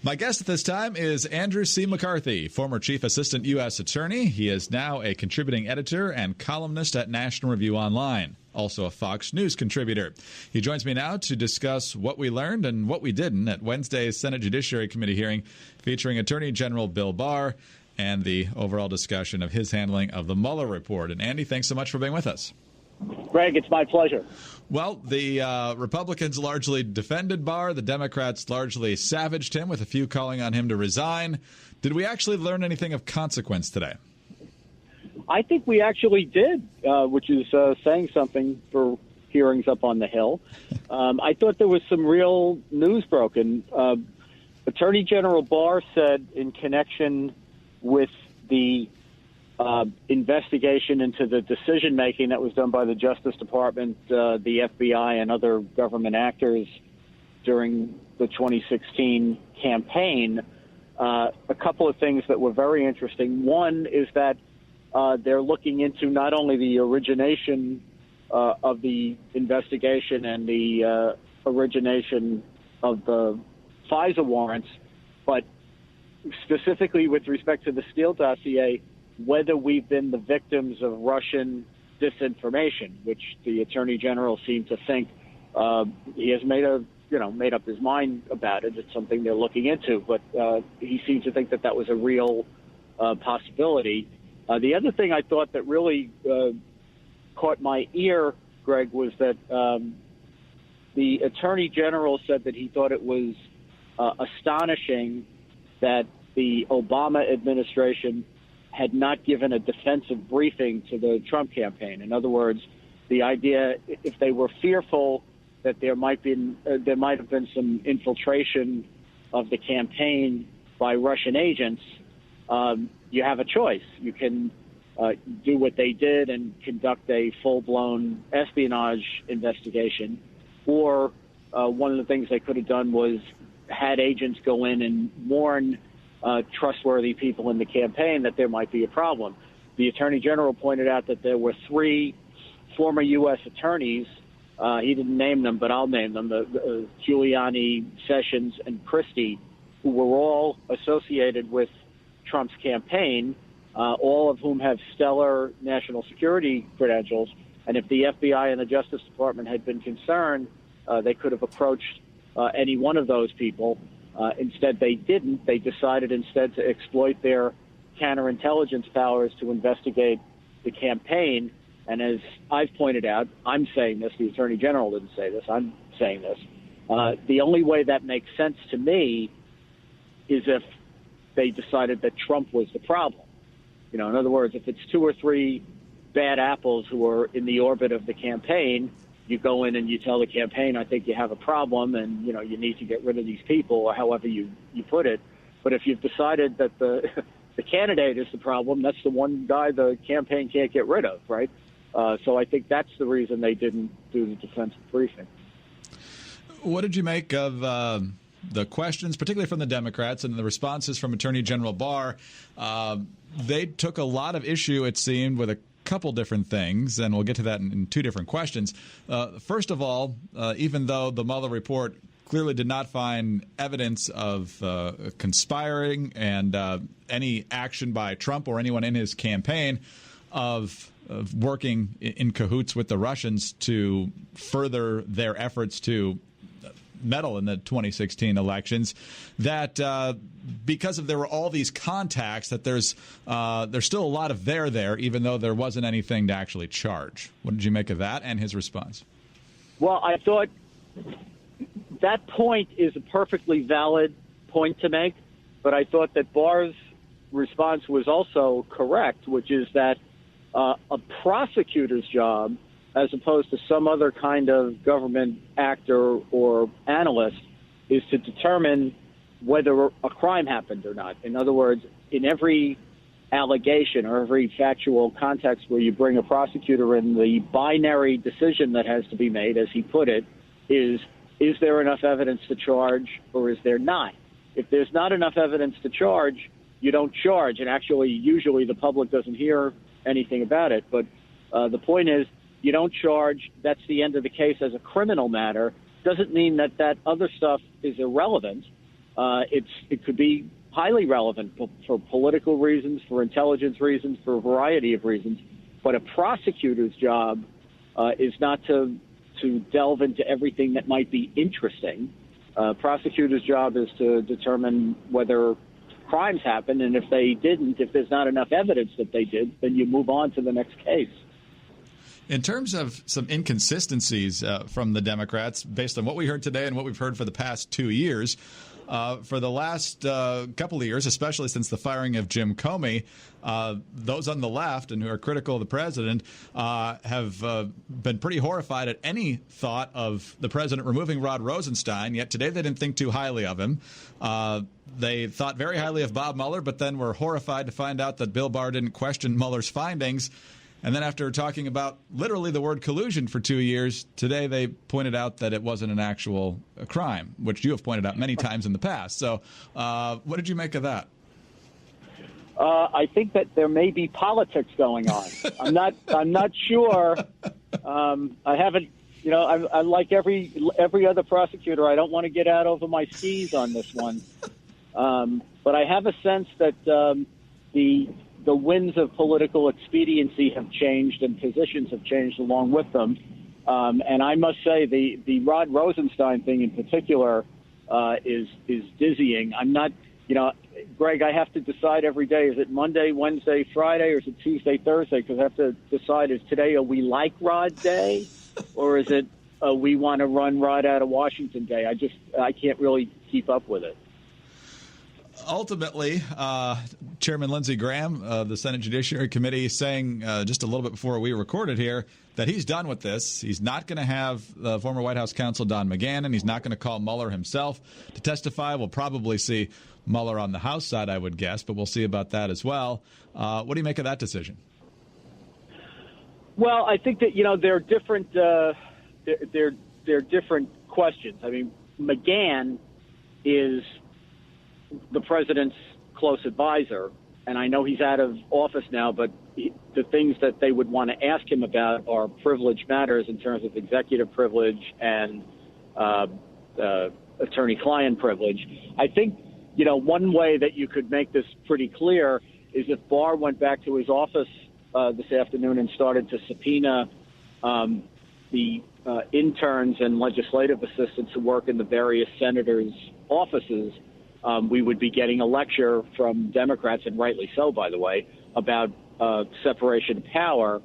My guest at this time is Andrew C. McCarthy, former Chief Assistant U.S. Attorney. He is now a contributing editor and columnist at National Review Online, also a Fox News contributor. He joins me now to discuss what we learned and what we didn't at Wednesday's Senate Judiciary Committee hearing featuring Attorney General Bill Barr and the overall discussion of his handling of the Mueller report. And Andy, thanks so much for being with us. Greg, it's my pleasure. Well, the Republicans largely defended Barr. The Democrats largely savaged him, with a few calling on him to resign. Did we actually learn anything of consequence today? I think we actually did, which is saying something for hearings up on the Hill. I thought there was some real news broken. Attorney General Barr said in connection with the investigation into the decision-making that was done by the Justice Department, the FBI, and other government actors during the 2016 campaign, a couple of things that were very interesting. One is that they're looking into not only the origination of the investigation and the origination of the FISA warrants, but specifically with respect to the Steele dossier, whether we've been the victims of Russian disinformation, which the Attorney General seemed to think he has made up his mind about it. It's something they're looking into, but he seemed to think that that was a real possibility. The other thing I thought that really caught my ear, Greg, was that the Attorney General said that he thought it was astonishing that the Obama administration had not given a defensive briefing to the Trump campaign. In other words, the idea, if they were fearful that there might have been some infiltration of the campaign by Russian agents, you have a choice. You can do what they did and conduct a full-blown espionage investigation, or one of the things they could have done was had agents go in and warn trustworthy people in the campaign that there might be a problem. The Attorney General pointed out that there were 3 former U.S. attorneys. He didn't name them, but I'll name them, Giuliani, Sessions, and Christie, who were all associated with Trump's campaign, all of whom have stellar national security credentials. And if the FBI and the Justice Department had been concerned, they could have approached any one of those people. Instead, they didn't. They decided instead to exploit their counterintelligence powers to investigate the campaign. And as I've pointed out, I'm saying this, the Attorney General didn't say this, I'm saying this. The only way that makes sense to me is if they decided that Trump was the problem. In other words, if it's 2 or 3 bad apples who are in the orbit of the campaign, you go in and you tell the campaign, I think you have a problem and, you need to get rid of these people, or however you put it. But if you've decided that the candidate is the problem, that's the one guy the campaign can't get rid of, right? So I think that's the reason they didn't do the defensive briefing. What did you make of the questions, particularly from the Democrats, and the responses from Attorney General Barr? They took a lot of issue, it seemed, with a couple different things, and we'll get to that in 2 different questions. First of all, even though the Mueller report clearly did not find evidence of conspiring and any action by Trump or anyone in his campaign of working in cahoots with the Russians to further their efforts to meddle in the 2016 elections, that because there were all these contacts, that there's still a lot of there, even though there wasn't anything to actually charge. What did you make of that and his response? Well, I thought that point is a perfectly valid point to make, but I thought that Barr's response was also correct, which is that a prosecutor's job, as opposed to some other kind of government actor or analyst, is to determine whether a crime happened or not. In other words, in every allegation or every factual context where you bring a prosecutor in, the binary decision that has to be made, as he put it, is there enough evidence to charge or is there not? If there's not enough evidence to charge, you don't charge. And actually, usually the public doesn't hear anything about it. But the point is, you don't charge. That's the end of the case as a criminal matter. Doesn't mean that other stuff is irrelevant. it could be highly relevant for political reasons, for intelligence reasons, for a variety of reasons. But a prosecutor's job is not to delve into everything that might be interesting. Prosecutor's job is to determine whether crimes happened, and if they didn't, if there's not enough evidence that they did, then you move on to the next case. In terms of some inconsistencies from the Democrats, based on what we heard today and what we've heard for the past 2 years, for the last couple of years, especially since the firing of Jim Comey, those on the left and who are critical of the president have been pretty horrified at any thought of the president removing Rod Rosenstein, yet today they didn't think too highly of him. They thought very highly of Bob Mueller, but then were horrified to find out that Bill Barr didn't question Mueller's findings. And then after talking about literally the word collusion for 2 years, today they pointed out that it wasn't an actual crime, which you have pointed out many times in the past. So what did you make of that? I think that there may be politics going on. I'm not sure. I haven't, I like every other prosecutor. I don't want to get out over my skis on this one. But I have a sense that the winds of political expediency have changed and positions have changed along with them. And I must say the Rod Rosenstein thing in particular is dizzying. I'm not, Greg, I have to decide every day, is it Monday, Wednesday, Friday, or is it Tuesday, Thursday? Because I have to decide, is today a we like Rod day, or is it a we want to run Rod out of Washington day? I can't really keep up with it. Ultimately, Chairman Lindsey Graham of the Senate Judiciary Committee saying just a little bit before we recorded here that he's done with this. He's not going to have the former White House counsel Don McGahn. He's not going to call Mueller himself to testify. We'll probably see Mueller on the House side, I would guess, but we'll see about that as well. What do you make of that decision? Well, I think that they're different. They're different questions. I mean, McGahn is the president's close advisor, and I know he's out of office now, but the things that they would want to ask him about are privilege matters in terms of executive privilege and attorney-client privilege. I think, one way that you could make this pretty clear is if Barr went back to his office this afternoon and started to subpoena the interns and legislative assistants who work in the various senators' offices, we would be getting a lecture from Democrats, and rightly so, by the way, about separation of power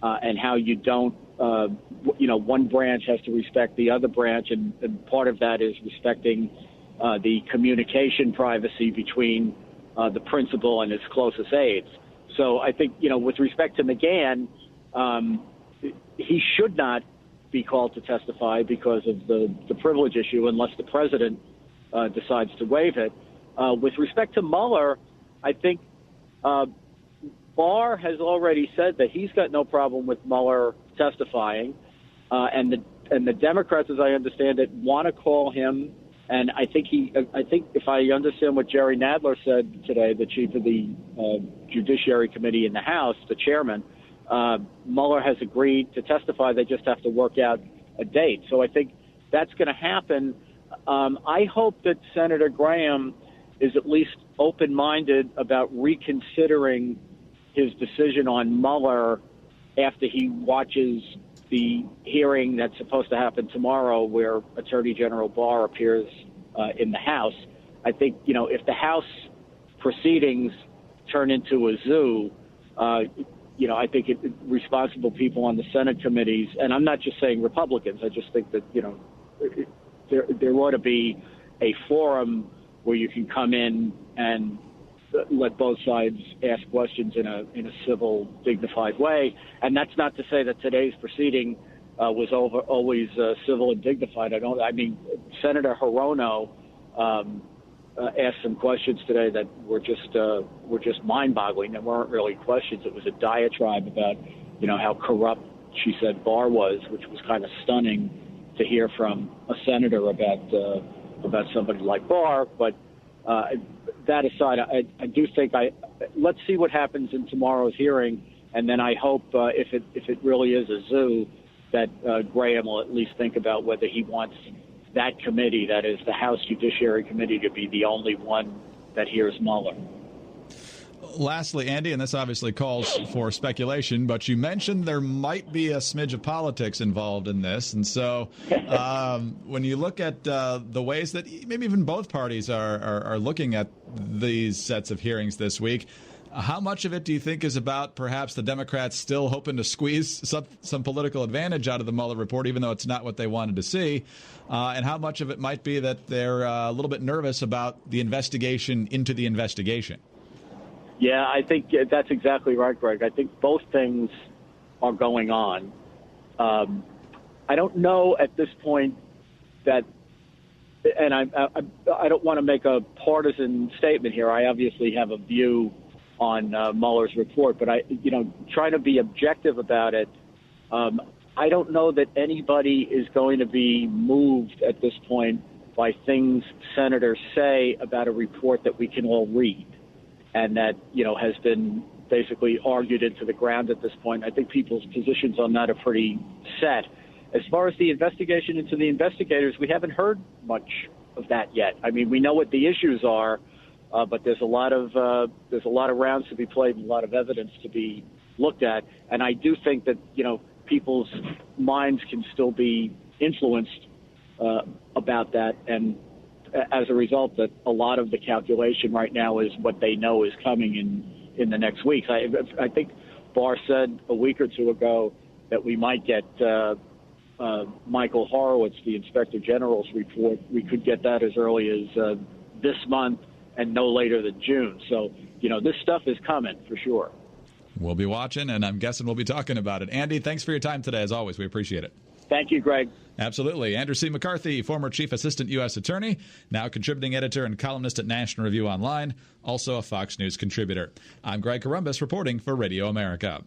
and how you don't, one branch has to respect the other branch, and part of that is respecting the communication privacy between the principal and his closest aides. So I think, with respect to McGahn, he should not be called to testify because of the privilege issue unless the president decides to waive it. With respect to Mueller, I think Barr has already said that he's got no problem with Mueller testifying, and the Democrats, as I understand it, want to call him. And I think if I understand what Jerry Nadler said today, the chief of the Judiciary Committee in the House, the chairman, Mueller has agreed to testify. They just have to work out a date. So I think that's going to happen. I hope that Senator Graham is at least open-minded about reconsidering his decision on Mueller after he watches the hearing that's supposed to happen tomorrow where Attorney General Barr appears in the House. I think, if the House proceedings turn into a zoo, I think responsible people on the Senate committees, and I'm not just saying Republicans, I just think that, there ought to be a forum where you can come in and let both sides ask questions in a civil, dignified way. And that's not to say that today's proceeding was always civil and dignified. Senator Hirono asked some questions today that were just mind-boggling. They weren't really questions. It was a diatribe about, how corrupt she said Barr was, which was kind of stunning to hear from a senator about somebody like Barr. But that aside, I do think let's see what happens in tomorrow's hearing, and then I hope if it really is a zoo, that Graham will at least think about whether he wants that committee, that is the House Judiciary Committee, to be the only one that hears Mueller. Lastly, Andy, and this obviously calls for speculation, but you mentioned there might be a smidge of politics involved in this. And so when you look at the ways that maybe even both parties are looking at these sets of hearings this week, how much of it do you think is about perhaps the Democrats still hoping to squeeze some political advantage out of the Mueller report, even though it's not what they wanted to see? And how much of it might be that they're a little bit nervous about the investigation into the investigation? Yeah, I think that's exactly right, Greg. I think both things are going on. I don't know at this point that, and I don't want to make a partisan statement here. I obviously have a view on Mueller's report, but trying to be objective about it, I don't know that anybody is going to be moved at this point by things senators say about a report that we can all read and that, has been basically argued into the ground at this point. I think people's positions on that are pretty set. As far as the investigation into the investigators, we haven't heard much of that yet. I mean, we know what the issues are, but there's a lot of rounds to be played and a lot of evidence to be looked at. And I do think that, people's minds can still be influenced about that. And as a result, that a lot of the calculation right now is what they know is coming in the next weeks. I think Barr said a week or two ago that we might get Michael Horowitz, the Inspector General's report. We could get that as early as this month and no later than June. So, this stuff is coming for sure. We'll be watching, and I'm guessing we'll be talking about it. Andy, thanks for your time today, as always. We appreciate it. Thank you, Greg. Absolutely. Andrew C. McCarthy, former Chief Assistant U.S. Attorney, now contributing editor and columnist at National Review Online, also a Fox News contributor. I'm Greg Corombos reporting for Radio America.